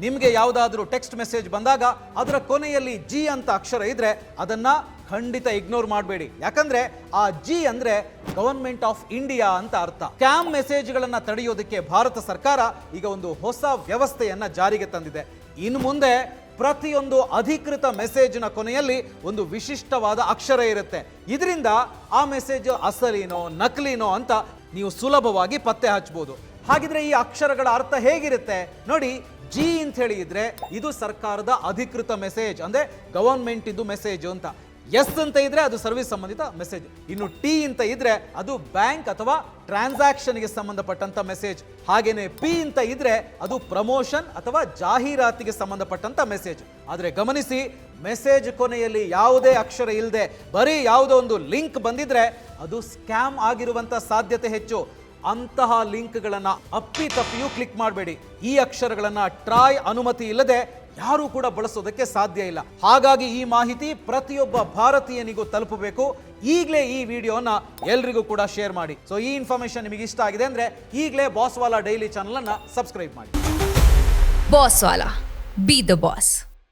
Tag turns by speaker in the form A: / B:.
A: ನಿಮಗೆ ಯಾವುದಾದ್ರೂ text message ಬಂದಾಗ ಅದರ ಕೊನೆಯಲ್ಲಿ ಜಿ ಅಂತ ಅಕ್ಷರ ಇದ್ರೆ ಅದನ್ನ ಖಂಡಿತ ಇಗ್ನೋರ್ ಮಾಡಬೇಡಿ. ಯಾಕಂದ್ರೆ ಆ ಜಿ ಅಂದ್ರೆ ಗವರ್ಮೆಂಟ್ ಆಫ್ ಇಂಡಿಯಾ ಅಂತ ಅರ್ಥ. ಸ್ಕ್ಯಾಮ್ ಮೆಸೇಜ್ಗಳನ್ನ ತಡೆಯೋದಕ್ಕೆ ಭಾರತ ಸರ್ಕಾರ ಈಗ ಒಂದು ಹೊಸ ವ್ಯವಸ್ಥೆಯನ್ನ ಜಾರಿಗೆ ತಂದಿದೆ. ಇನ್ನು ಮುಂದೆ ಪ್ರತಿಯೊಂದು ಅಧಿಕೃತ ಮೆಸೇಜ್ನ ಕೊನೆಯಲ್ಲಿ ಒಂದು ವಿಶಿಷ್ಟವಾದ ಅಕ್ಷರ ಇರುತ್ತೆ. ಇದರಿಂದ ಆ ಮೆಸೇಜ್ ಅಸಲಿನೋ ನಕಲಿನೋ ಅಂತ ನೀವು ಸುಲಭವಾಗಿ ಪತ್ತೆ ಹಚ್ಚಬಹುದು. ಹಾಗಿದ್ರೆ ಈ ಅಕ್ಷರಗಳ ಅರ್ಥ ಹೇಗಿರುತ್ತೆ ನೋಡಿ. ಜಿ ಅಂತ ಹೇಳಿ ಇದ್ರೆ ಇದು ಸರ್ಕಾರದ ಅಧಿಕೃತ ಮೆಸೇಜ್, ಅಂದ್ರೆ ಗವರ್ಮೆಂಟ್ ಇದು ಮೆಸೇಜ್ ಅಂತ. ಎಸ್ ಅಂತ ಇದ್ರೆ ಅದು ಸರ್ವಿಸ್ ಸಂಬಂಧಿತ ಮೆಸೇಜ್. ಇನ್ನು ಟಿ ಅಂತ ಇದ್ರೆ ಅದು ಬ್ಯಾಂಕ್ ಅಥವಾ ಟ್ರಾನ್ಸಾಕ್ಷನ್ಗೆ ಸಂಬಂಧಪಟ್ಟಂತ ಮೆಸೇಜ್. ಹಾಗೇನೆ ಪಿ ಅಂತ ಇದ್ರೆ ಅದು ಪ್ರಮೋಷನ್ ಅಥವಾ ಜಾಹೀರಾತಿಗೆ ಸಂಬಂಧಪಟ್ಟಂತ ಮೆಸೇಜ್. ಆದ್ರೆ ಗಮನಿಸಿ, ಮೆಸೇಜ್ ಕೊನೆಯಲ್ಲಿ ಯಾವುದೇ ಅಕ್ಷರ ಇಲ್ಲದೆ ಬರೀ ಯಾವುದೋ ಒಂದು ಲಿಂಕ್ ಬಂದಿದ್ರೆ ಅದು ಸ್ಕ್ಯಾಮ್ ಆಗಿರುವಂತ ಸಾಧ್ಯತೆ ಹೆಚ್ಚು. ಅಂತಹ ಲಿಂಕ್ಗಳನ್ನ ಅಪ್ಪಿತಪ್ಪಿಯೂ ಕ್ಲಿಕ್ ಮಾಡಬೇಡಿ. ಈ ಅಕ್ಷರಗಳನ್ನ ಟ್ರಾಯ್ ಅನುಮತಿ ಇಲ್ಲದೆ ಯಾರೂ ಕೂಡ ಬಳಸೋದಕ್ಕೆ ಸಾಧ್ಯ ಇಲ್ಲ. ಹಾಗಾಗಿ ಈ ಮಾಹಿತಿ ಪ್ರತಿಯೊಬ್ಬ ಭಾರತೀಯನಿಗೂ ತಲುಪಬೇಕು. ಈಗಲೇ ಈ ವಿಡಿಯೋನ ಎಲ್ರಿಗೂ ಕೂಡ ಶೇರ್ ಮಾಡಿ. ಸೊ ಈ ಇನ್ಫಾರ್ಮೇಶನ್ ನಿಮಗೆ ಇಷ್ಟ ಆಗಿದೆ ಅಂದ್ರೆ ಈಗಲೇ ಬಾಸ್ವಾಲಾ ಡೈಲಿ ಚಾನಲ್ ಅನ್ನ ಸಬ್ಸ್ಕ್ರೈಬ್ ಮಾಡಿ.
B: ಬಾಸ್ವಾಲಾ, ಬಿ ದ ಬಾಸ್.